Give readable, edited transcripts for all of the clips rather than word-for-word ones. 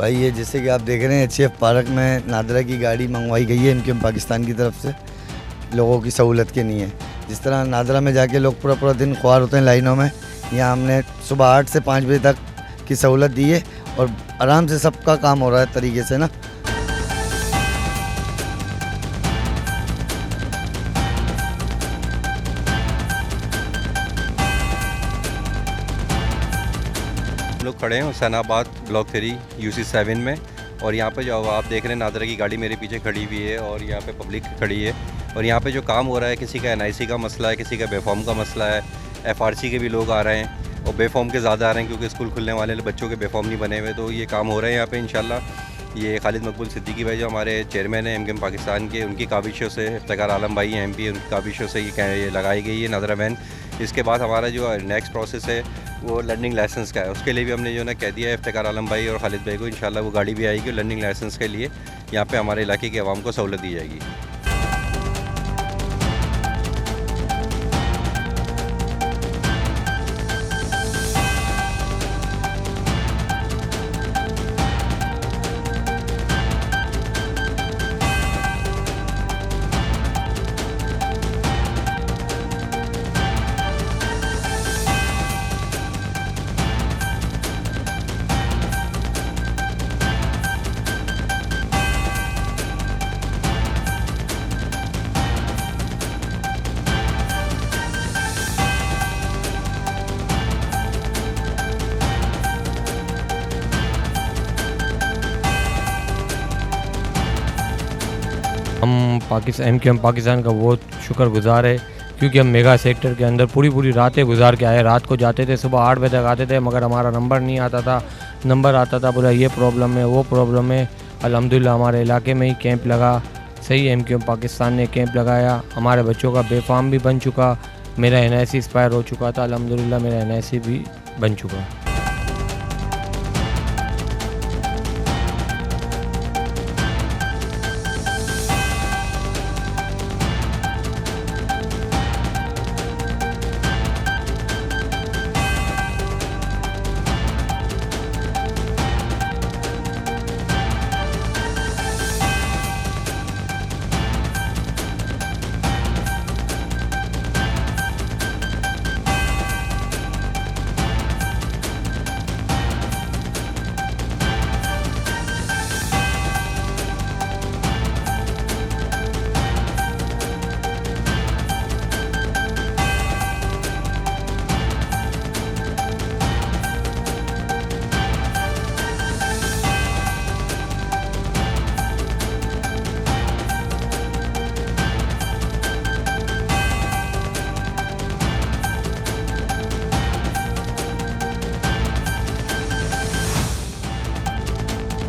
भाई ये जैसे कि आप देख रहे हैं एचएफ पार्क में नादरा की गाड़ी मंगवाई गई है एमक्यूएम पाकिस्तान की तरफ से लोगों की सहूलत के लिए। जिस तरह नादरा में जाके लोग पूरा पूरा दिन ख्वार होते हैं लाइनों में, यहाँ हमने सुबह 8 से 5 बजे तक की सहूलत दी है और आराम से सबका काम हो रहा है तरीके से ना। हम लोग खड़े हैं हुसैनाबाद ब्लॉक 3 UC 7 में, और यहाँ पे जो आप देख रहे हैं नादरा की गाड़ी मेरे पीछे खड़ी हुई है और यहाँ पे पब्लिक खड़ी है। और यहाँ पे जो काम हो रहा है, किसी का NIC का मसला है, किसी का बेफॉर्म का मसला है, FRC के भी लोग आ रहे हैं और बेफॉर्म के ज़्यादा आ रहे हैं क्योंकि स्कूल खुलने वाले बच्चों के बेफॉर्म नहीं बने हुए। तो ये काम हो रहे हैं यहाँ पे इंशाल्लाह। ये खालिद मकबूल सिद्दीकी भाई जो हमारे चेयरमैन हैं एमक्यूएम पाकिस्तान के, उनकी काविशों से, इफ्तिकार आलम भाई हैं MP, उनकी काविशों से ये लगाई गई है नादरा वैन। इसके बाद हमारा जो नेक्स्ट प्रोसेस है वो लर्निंग लाइसेंस का है। उसके लिए भी हमने जो ना कह दिया है इफ्तिकार आलम भाई और खालिद भाई को, इंशाल्लाह वो गाड़ी भी आएगी और लर्निंग लाइसेंस के लिए यहाँ पे हमारे इलाके के आवाम को सहूलत दी जाएगी। हम एमक्यूएम पाकिस्तान का बहुत शुक्रगुजार है क्योंकि हम मेगा सेक्टर के अंदर पूरी रातें गुजार के आए। रात को जाते थे, सुबह 8 बजे तक आते थे, मगर हमारा नंबर नहीं आता था। नंबर आता था बोला ये प्रॉब्लम है, वो प्रॉब्लम है। अल्हम्दुलिल्लाह हमारे इलाके में ही कैंप लगा, सही एमक्यूएम पाकिस्तान ने कैंप लगाया। हमारे बच्चों का बेफार्म भी बन चुका, मेरा NIC एक्सपायर हो चुका था, अल्हम्दुलिल्लाह मेरा NIC भी बन चुका।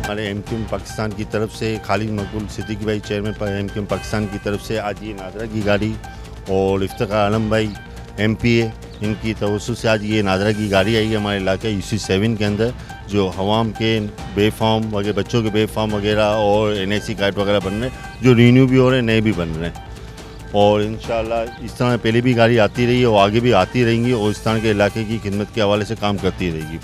हमारे एमक्यूएम पाकिस्तान की तरफ से खालिद मकबूल सिद्दीकी भाई चेयरमैन एमक्यूएम पाकिस्तान की तरफ से आज ये नादरा की गाड़ी और इफ्तिकार आलम भाई MPA इनकी तवज्जो से आज ये नादरा की गाड़ी आई है हमारे इलाके UC 7 के अंदर, जो हवाम के बेफॉर्म वगैरह, बच्चों के बेफॉर्म वगैरह और NIC कार्ड वगैरह बन रहे हैं, जो रीन्यू भी हो रहे हैं, नए भी बन रहे हैं। और इंशाल्लाह इस तरह पहले भी गाड़ी आती रही है और आगे भी आती रहेंगी और इस तरह के इलाके की खिदमत के हवाले से काम करती रहेगी।